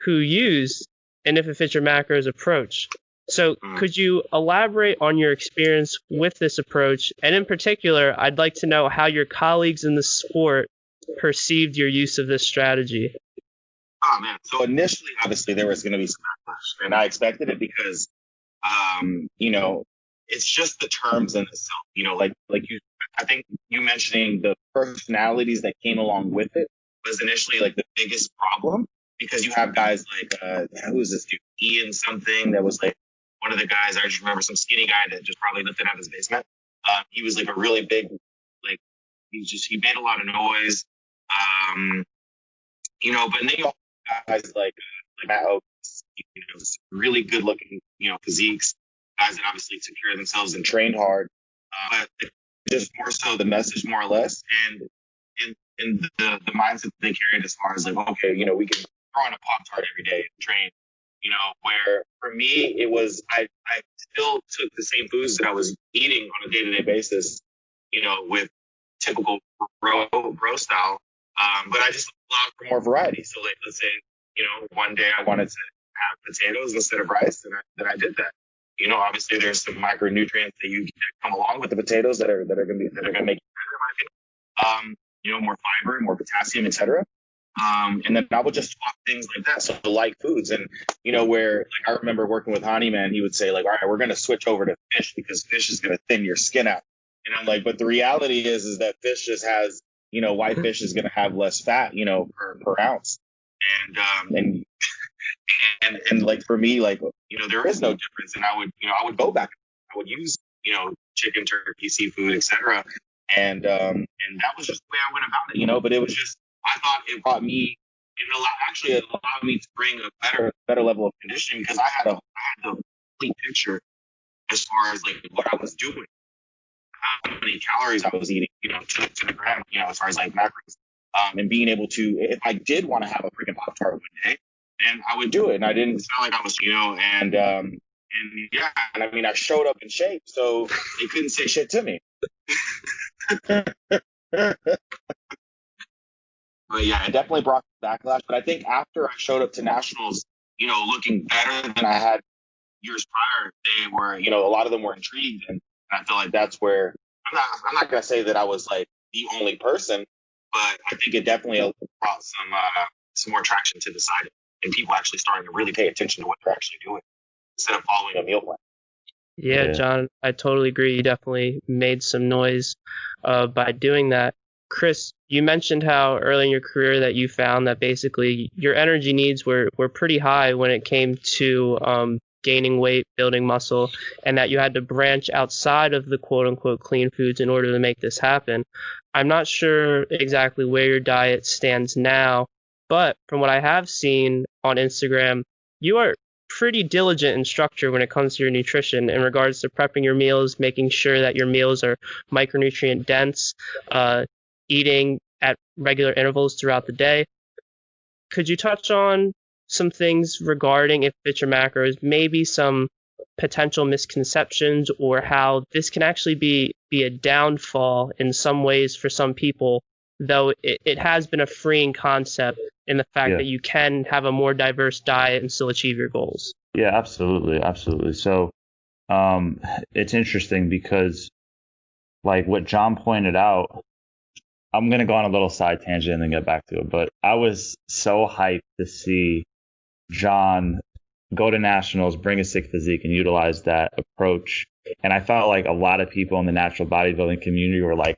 who used an If It Fits Your Macros approach. So could you elaborate on your experience with this approach? And in particular, I'd like to know how your colleagues in the sport perceived your use of this strategy. Oh, man. So initially, obviously, there was going to be some backlash. And I expected it because, it's just the terms in itself. I think you mentioning the personalities that came along with it was initially like the biggest problem, because you have guys like, who is this dude? Ian something that was like, one of the guys, I just remember some skinny guy that just probably lived out of his basement. He was like a really big, like, he made a lot of noise. But then you also have guys like Matt Oakes, really good looking, physiques, guys that obviously took care of themselves and trained hard. But just more so the message, more or less. And the mindset that they carried as far as like, okay, we can throw on a Pop-Tart every day and train. Where for me, it was, I still took the same foods that I was eating on a day-to-day basis, with typical bro style. But I just allowed for more variety. So like, let's say, one day I wanted to have potatoes instead of rice, and I did that. Obviously there's some micronutrients that come along with the potatoes that are going to make you better, in my opinion. More fiber, more potassium, etc. And then I would just swap things like that. So light foods. And, where like I remember working with Hani, man, he would say like, all right, we're going to switch over to fish because fish is going to thin your skin out. And I'm like, but the reality is that fish just has, white fish is going to have less fat, per ounce. And like for me, like, there is no difference. And I would go back. I would use, chicken, turkey, seafood, etc. And that was just the way I went about it, but it was just, I thought it allowed me to bring a better level of conditioning, because I had the complete picture as far as like what I was doing, how many calories I was eating, to the gram, as far as like macros, and being able to, if I did want to have a freaking Pop-Tart one day, then I would do it, and I didn't feel like I was, and I mean, I showed up in shape, so they couldn't say shit to me. But yeah, it definitely brought backlash. But I think after I showed up to nationals, looking better than I had years prior, they were, a lot of them were intrigued, and I feel like that's where I'm not gonna say that I was like the only person, but I think it definitely brought some more traction to the site, and people actually starting to really pay attention to what they're actually doing instead of following a meal plan. Yeah, John, I totally agree. You definitely made some noise by doing that. Chris, you mentioned how early in your career that you found that basically your energy needs were pretty high when it came to gaining weight, building muscle, and that you had to branch outside of the quote-unquote clean foods in order to make this happen. I'm not sure exactly where your diet stands now, but from what I have seen on Instagram, you are pretty diligent in structure when it comes to your nutrition in regards to prepping your meals, making sure that your meals are micronutrient dense, eating at regular intervals throughout the day. Could you touch on some things regarding If It Fits Your Macros, maybe some potential misconceptions, or how this can actually be a downfall in some ways for some people, though it has been a freeing concept in the fact that you can have a more diverse diet and still achieve your goals? Yeah, absolutely. So it's interesting because like what John pointed out, I'm going to go on a little side tangent and then get back to it, but I was so hyped to see John go to nationals, bring a sick physique, and utilize that approach. And I felt like a lot of people in the natural bodybuilding community were like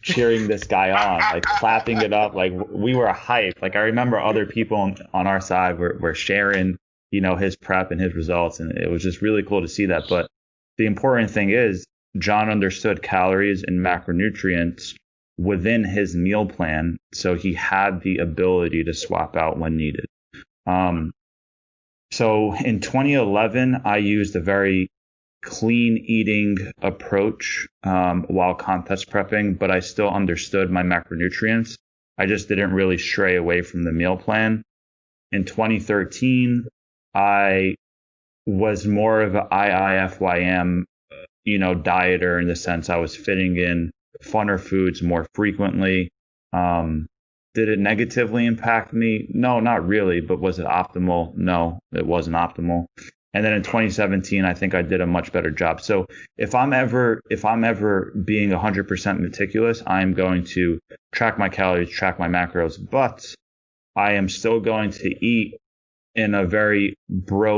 cheering this guy on, like clapping it up. Like we were hyped. Like I remember other people on our side were sharing, his prep and his results. And it was just really cool to see that. But the important thing is Jon understood calories and macronutrients within his meal plan. So he had the ability to swap out when needed. So in 2011, I used a very clean eating approach while contest prepping, but I still understood my macronutrients. I just didn't really stray away from the meal plan. In 2013, I was more of an IIFYM, dieter in the sense I was fitting in funner foods more frequently. Did it negatively impact me? No, not really. But was it optimal? No, it wasn't optimal. And then in 2017, I think I did a much better job. So if I'm ever being 100% meticulous, I'm going to track my calories, track my macros, but I am still going to eat in a very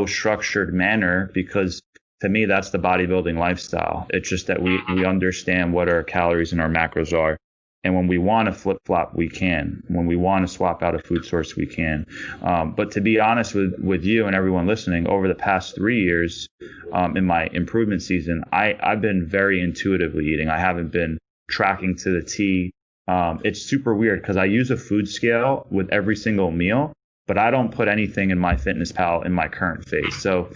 structured manner, because to me, that's the bodybuilding lifestyle. It's just that we understand what our calories and our macros are. And when we want to flip-flop, we can. When we want to swap out a food source, we can. But to be honest with you and everyone listening, over the past 3 years in my improvement season, I've been very intuitively eating. I haven't been tracking to the T. It's super weird because I use a food scale with every single meal, but I don't put anything in my Fitness Pal in my current phase. So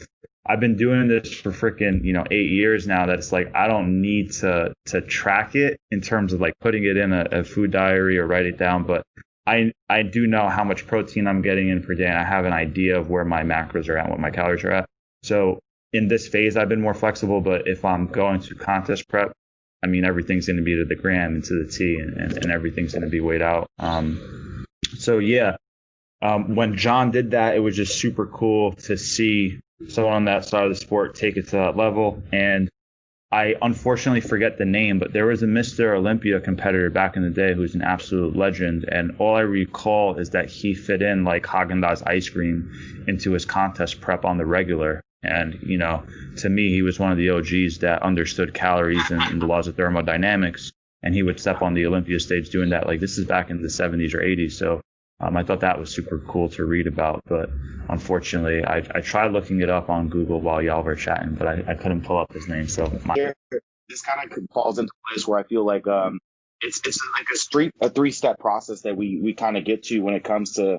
I've been doing this for freaking, 8 years now, that it's like I don't need to track it in terms of like putting it in a food diary or write it down. But I do know how much protein I'm getting in per day, and I have an idea of where my macros are at, what my calories are at. So in this phase, I've been more flexible. But if I'm going to contest prep, I mean, everything's going to be to the gram and to the T, and everything's going to be weighed out. So yeah, when Jon did that, it was just super cool to see someone on that side of the sport take it to that level. And I unfortunately forget the name, but there was a Mr. Olympia competitor back in the day who's an absolute legend. And all I recall is that he fit in like Haagen-Dazs ice cream into his contest prep on the regular. And, to me, he was one of the OGs that understood calories and the laws of thermodynamics. And he would step on the Olympia stage doing that. Like, this is back in the 70s or 80s. So I thought that was super cool to read about. But unfortunately, I tried looking it up on Google while y'all were chatting, but I couldn't pull up his name. So this kind of falls into place where I feel like it's like a 3-step process that we kind of get to when it comes to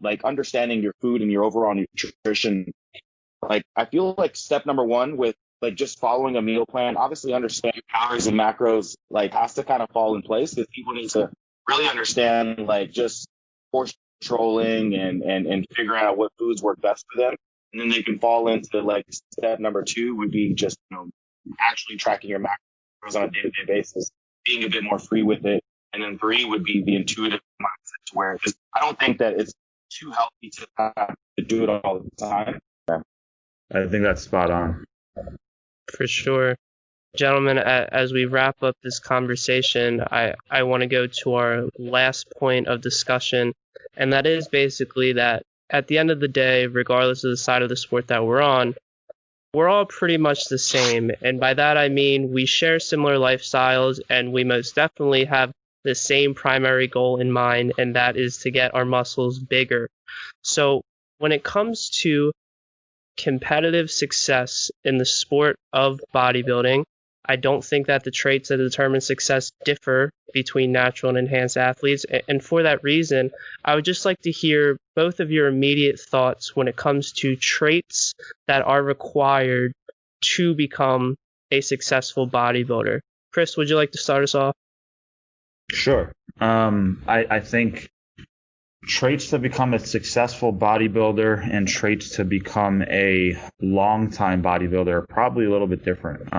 like understanding your food and your overall nutrition. Like I feel like step number 1 with like just following a meal plan, obviously understanding calories and macros like has to kind of fall in place, because people need to really understand like just portion controlling and figuring out what foods work best for them. And then they can fall into like step number 2 would be just, actually tracking your macros on a day-to-day basis, being a bit more free with it. And then 3 would be the intuitive mindset, where I don't think that it's too healthy to do it all the time. I think that's spot on. For sure. Gentlemen, as we wrap up this conversation, I want to go to our last point of discussion, and that is basically that at the end of the day, regardless of the side of the sport that we're on, we're all pretty much the same. And by that I mean we share similar lifestyles, and we most definitely have the same primary goal in mind, and that is to get our muscles bigger. So when it comes to competitive success in the sport of bodybuilding, I don't think that the traits that determine success differ between natural and enhanced athletes. And for that reason, I would just like to hear both of your immediate thoughts when it comes to traits that are required to become a successful bodybuilder. Chris, would you like to start us off? Sure. I think traits to become a successful bodybuilder and traits to become a long-time bodybuilder are probably a little bit different.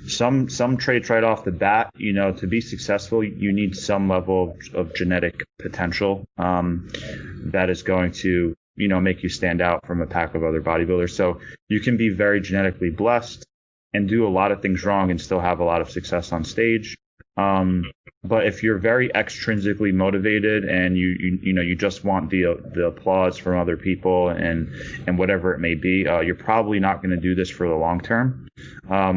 Some traits right off the bat, to be successful, you need some level of genetic potential that is going to, make you stand out from a pack of other bodybuilders. So you can be very genetically blessed and do a lot of things wrong and still have a lot of success on stage. But if you're very extrinsically motivated and you just want the applause from other people and whatever it may be, you're probably not going to do this for the long term.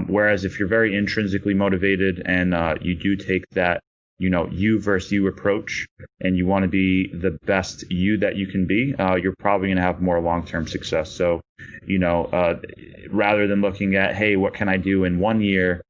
Whereas if you're very intrinsically motivated and you do take that you versus you approach and you want to be the best you that you can be, you're probably going to have more long-term success. So, rather than looking at, hey, what can I do in 1 year?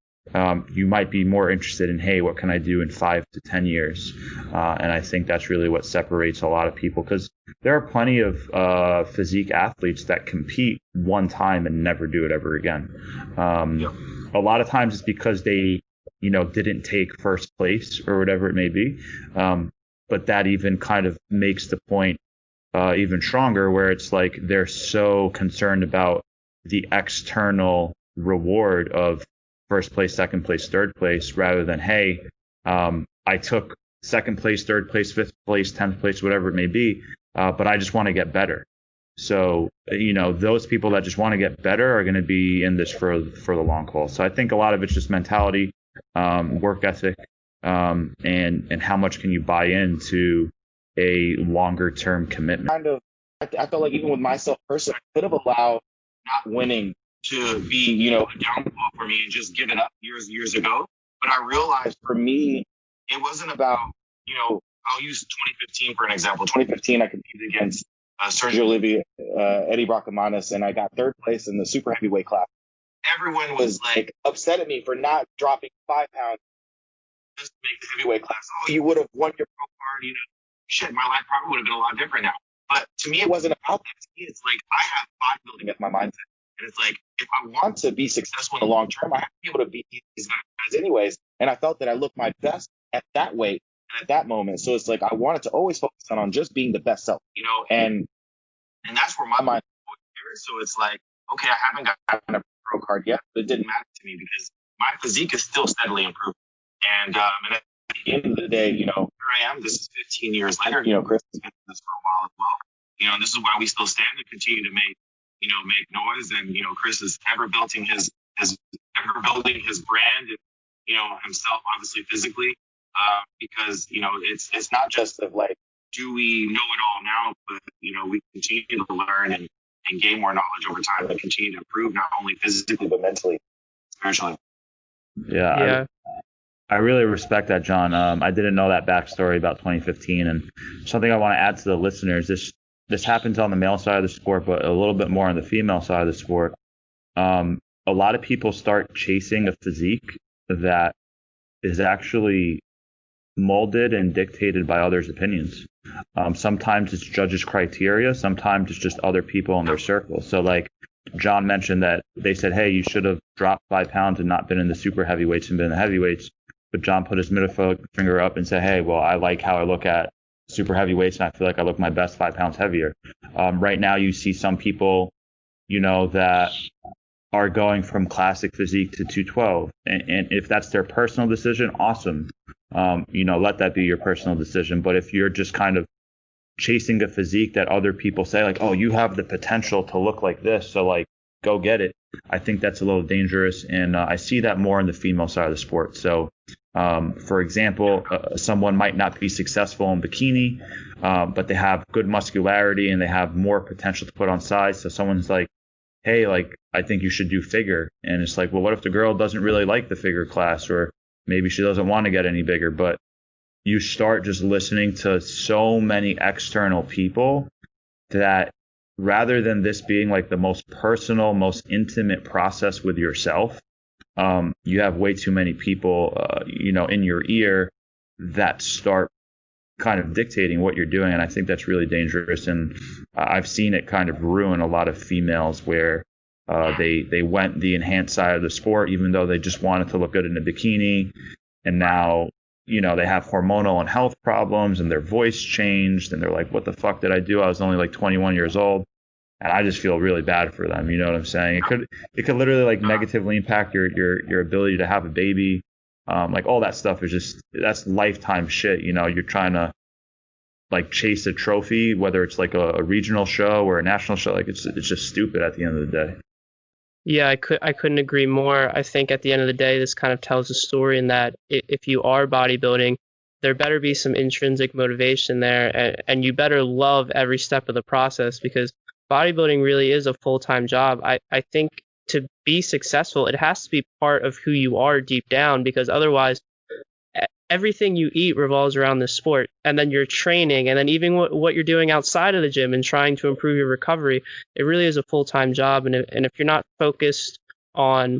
You might be more interested in, hey, what can I do in 5 to 10 years? And I think that's really what separates a lot of people, because there are plenty of physique athletes that compete one time and never do it ever again. A lot of times it's because they didn't take first place or whatever it may be. But that even kind of makes the point even stronger, where it's like they're so concerned about the external reward of first place, second place, third place, rather than, hey, I took second place, third place, fifth place, 10th place, whatever it may be, but I just want to get better. So, those people that just want to get better are going to be in this for the long haul. So I think a lot of it's just mentality, work ethic, and how much can you buy into a longer term commitment. I felt like even with myself personally, I could have allowed not winning to be, a downfall for me and just give it up years ago. But I realized for me, it wasn't about, I'll use 2015 for an example. 2015, I competed against Sergio Olivier, Eddie Bracamanes, and I got third place in the super heavyweight class. Everyone was like upset at me for not dropping 5 pounds just to make the heavyweight class. Oh, you would have won your pro card, shit, my life probably would have been a lot different now. But to me, it wasn't about that. To me, it's like I have bodybuilding as my mindset. And it's like, if I want to be successful in the long term, I have to be able to beat these guys anyways. And I felt that I looked my best at that weight and at that moment. So it's like I wanted to always focus on just being the best self, and that's where my mind was here. So it's like, okay, I haven't gotten a pro card yet, but it didn't matter to me because my physique is still steadily improving. And at the end of the day, here I am. This is 15 years later. Chris has been doing this for a while as well. And this is why we still stand and continue to make noise. And, Chris is ever building his brand and, himself, obviously physically, because, it's not just of like, do we know it all now, but, we continue to learn and gain more knowledge over time and continue to improve not only physically, but mentally, spiritually. Yeah. I really respect that, John. I didn't know that backstory about 2015, and something I want to add to the listeners. This happens on the male side of the sport, but a little bit more on the female side of the sport. A lot of people start chasing a physique that is actually molded and dictated by others' opinions. Sometimes it's judges' criteria. Sometimes it's just other people in their circle. So like John mentioned that they said, hey, you should have dropped 5 pounds and not been in the super heavyweights and been in the heavyweights. But John put his middle finger up and said, hey, well, I like how I look at super heavyweights and I feel like I look my best 5 pounds heavier. Right now you see some people, that are going from classic physique to 212. And if that's their personal decision, awesome. Let that be your personal decision. But if you're just kind of chasing a physique that other people say like, oh, you have the potential to look like this, so like go get it, I think that's a little dangerous. And I see that more in the female side of the sport. So for example, someone might not be successful in bikini, but they have good muscularity and they have more potential to put on size. So someone's like, hey, like, I think you should do figure. And it's like, well, what if the girl doesn't really like the figure class, or maybe she doesn't want to get any bigger? But you start just listening to so many external people that rather than this being like the most personal, most intimate process with yourself, you have way too many people, in your ear that start kind of dictating what you're doing. And I think that's really dangerous. And I've seen it kind of ruin a lot of females where they went the enhanced side of the sport, even though they just wanted to look good in a bikini. And now, they have hormonal and health problems and their voice changed. And they're like, what the fuck did I do? I was only like 21 years old. And I just feel really bad for them. You know what I'm saying? It could literally like negatively impact your ability to have a baby. Like all that stuff is that's lifetime shit. You're trying to like chase a trophy, whether it's like a regional show or a national show. Like it's just stupid at the end of the day. Yeah, I couldn't agree more. I think at the end of the day, this kind of tells a story in that if you are bodybuilding, there better be some intrinsic motivation there, and you better love every step of the process, because bodybuilding really is a full-time job. I think to be successful, it has to be part of who you are deep down, because otherwise everything you eat revolves around this sport, and then your training, and then even what you're doing outside of the gym and trying to improve your recovery. It really is a full-time job, and if you're not focused on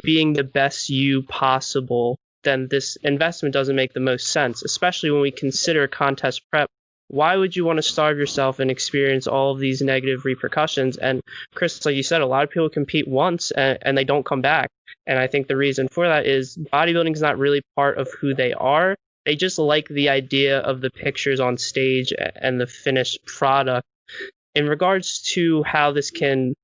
being the best you possible, then this investment doesn't make the most sense, especially when we consider contest prep. Why would you want to starve yourself and experience all of these negative repercussions? And Chris, like you said, a lot of people compete once and they don't come back. And I think the reason for that is bodybuilding is not really part of who they are. They just like the idea of the pictures on stage and the finished product. In regards to how this can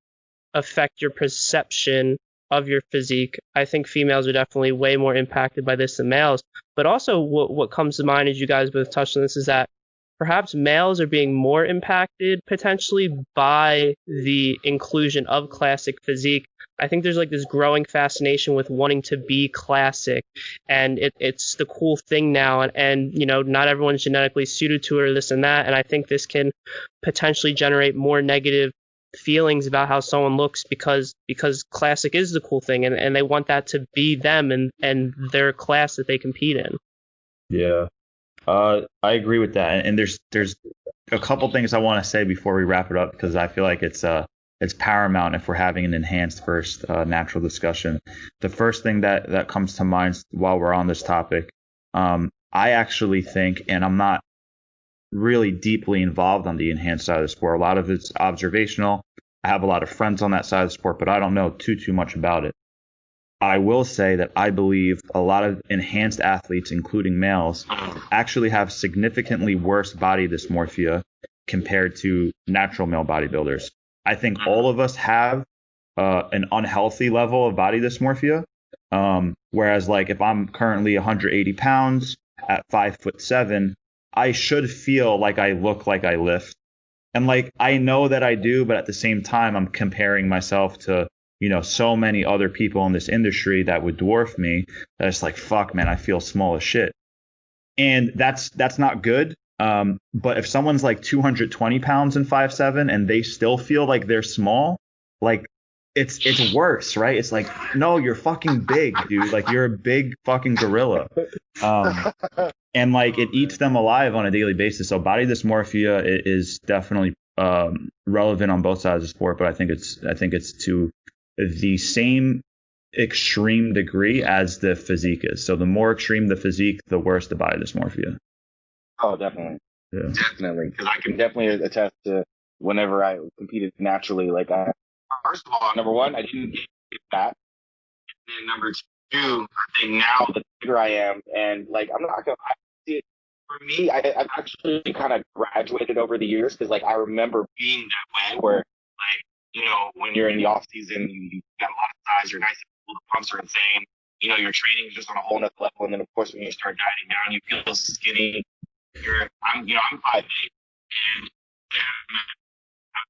affect your perception of your physique, I think females are definitely way more impacted by this than males. But also what comes to mind, as you guys both touched on this, is that perhaps males are being more impacted potentially by the inclusion of classic physique. I think there's like this growing fascination with wanting to be classic, and it's the cool thing now, and you know, not everyone's genetically suited to it or this and that, and I think this can potentially generate more negative feelings about how someone looks because classic is the cool thing, and they want that to be them and their class that they compete in. Yeah. I agree with that, and there's a couple things I want to say before we wrap it up, because I feel like it's paramount if we're having an enhanced first natural discussion. The first thing that comes to mind while we're on this topic, I actually think, and I'm not really deeply involved on the enhanced side of the sport. A lot of it's observational. I have a lot of friends on that side of the sport, but I don't know too much about it. I will say that I believe a lot of enhanced athletes, including males, actually have significantly worse body dysmorphia compared to natural male bodybuilders. I think all of us have an unhealthy level of body dysmorphia. Whereas like if I'm currently 180 pounds at 5'7", I should feel like I look like I lift. And like, I know that I do, but at the same time, I'm comparing myself to, you know, so many other people in this industry that would dwarf me, that it's like, fuck, man, I feel small as shit. And that's not good. But if someone's like 220 pounds and 5'7" and they still feel like they're small, like it's worse, right? It's like, no, you're fucking big, dude. Like, you're a big fucking gorilla. And like, it eats them alive on a daily basis. So body dysmorphia is definitely relevant on both sides of the sport, but I think it's to the same extreme degree as the physique is. So the more extreme the physique, the worse the body dysmorphia. Oh, definitely. Yeah. Definitely. Because I can definitely attest to whenever I competed naturally, like first of all, number one, I didn't get fat. And then number two, I think now the bigger I am, and like, I'm not going to see it. For me, I've actually kind of graduated over the years, because like I remember being that way where, like, you know, when you're in the off season, you got a lot of size, you're nice and cool, the pumps are insane, you know, your training is just on a whole nother level. And then of course, when you start dieting down, you feel skinny. I'm 5'8", and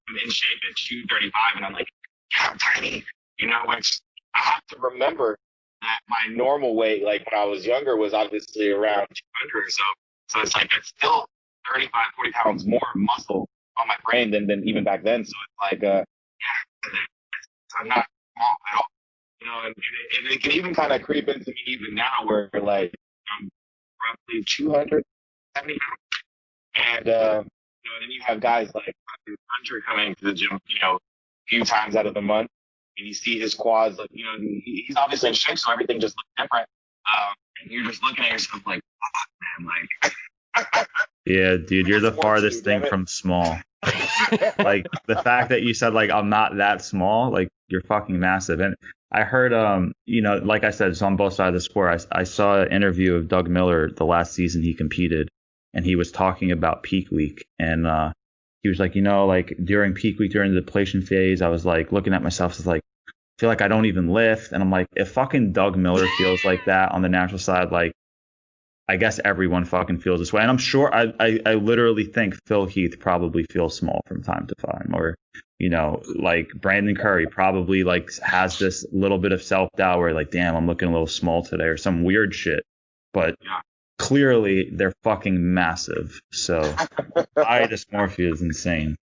I'm in shape at 235, and I'm like, yeah, I'm tiny, you know, which I have to remember that my normal weight, like when I was younger, was obviously around 200 or so. So it's like, it's still 35, 40 pounds more muscle on my brain than even back then. So it's like, yeah, I'm not small at all, you know, and it can even kind of creep into me even now, where like I'm roughly 270 pounds. And, you know, then you have guys like Hunter coming to the gym, you know, a few times out of the month, and you see his quads, like, you know, he's obviously in shape, so everything just looks different. And you're just looking at yourself like, oh, man, like. Yeah, dude, you're the farthest thing from small. Like, the fact that you said, like, I'm not that small, like, you're fucking massive. And I heard, you know, like I said, it's on both sides of the sport. I saw an interview of Doug Miller the last season he competed, and he was talking about peak week. And he was like, you know, like, during peak week, during the depletion phase, I was like looking at myself, I was like, I feel like I don't even lift. And I'm like, if fucking Doug Miller feels like that on the natural side, like, I guess everyone fucking feels this way. And I'm sure I literally think Phil Heath probably feels small from time to time. Or, like Brandon Curry probably like has this little bit of self-doubt where like, damn, I'm looking a little small today or some weird shit. But clearly they're fucking massive. So eye dysmorphia is insane.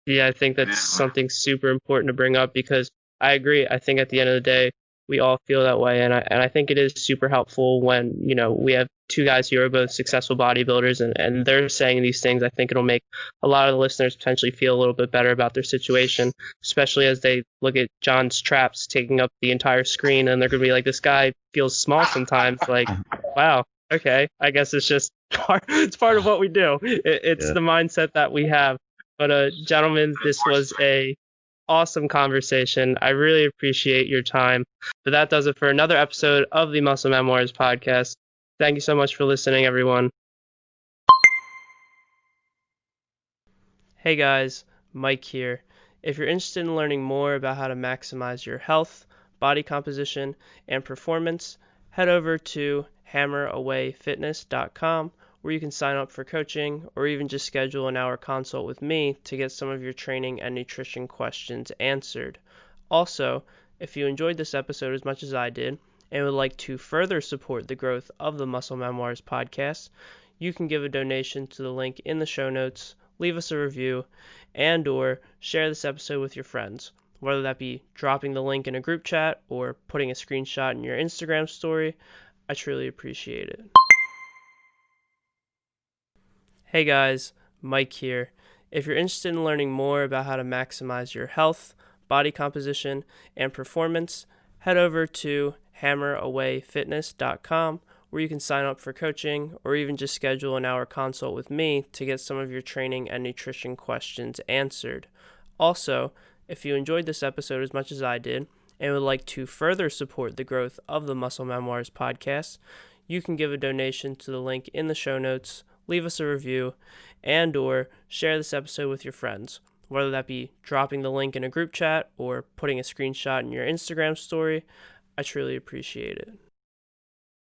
Yeah, I think that's something super important to bring up because I agree. I think at the end of the day, we all feel that way. And I think it is super helpful when, we have two guys who are both successful bodybuilders and they're saying these things. I think it'll make a lot of the listeners potentially feel a little bit better about their situation, especially as they look at John's traps taking up the entire screen and they're going to be like, this guy feels small sometimes. Like, wow, okay. I guess it's just it's part of what we do. It's the mindset that we have. But gentlemen, this was a awesome conversation. I really appreciate your time. But that does it for another episode of the Muscle Memoirs Podcast. Thank you so much for listening, everyone. Hey guys, Mike here. If you're interested in learning more about how to maximize your health, body composition, and performance, head over to hammerawayfitness.com where you can sign up for coaching or even just schedule an hour consult with me to get some of your training and nutrition questions answered. Also, if you enjoyed this episode as much as I did and would like to further support the growth of the Muscle Memoirs podcast, you can give a donation to the link in the show notes, leave us a review, and or share this episode with your friends, whether that be dropping the link in a group chat or putting a screenshot in your Instagram story. I truly appreciate it. Hey guys, Mike here. If you're interested in learning more about how to maximize your health, body composition, and performance, head over to hammerawayfitness.com where you can sign up for coaching or even just schedule an hour consult with me to get some of your training and nutrition questions answered. Also, if you enjoyed this episode as much as I did and would like to further support the growth of the Muscle Memoirs podcast, you can give a donation to the link in the show notes, leave us a review, and or share this episode with your friends, whether that be dropping the link in a group chat or putting a screenshot in your Instagram story. I truly appreciate it.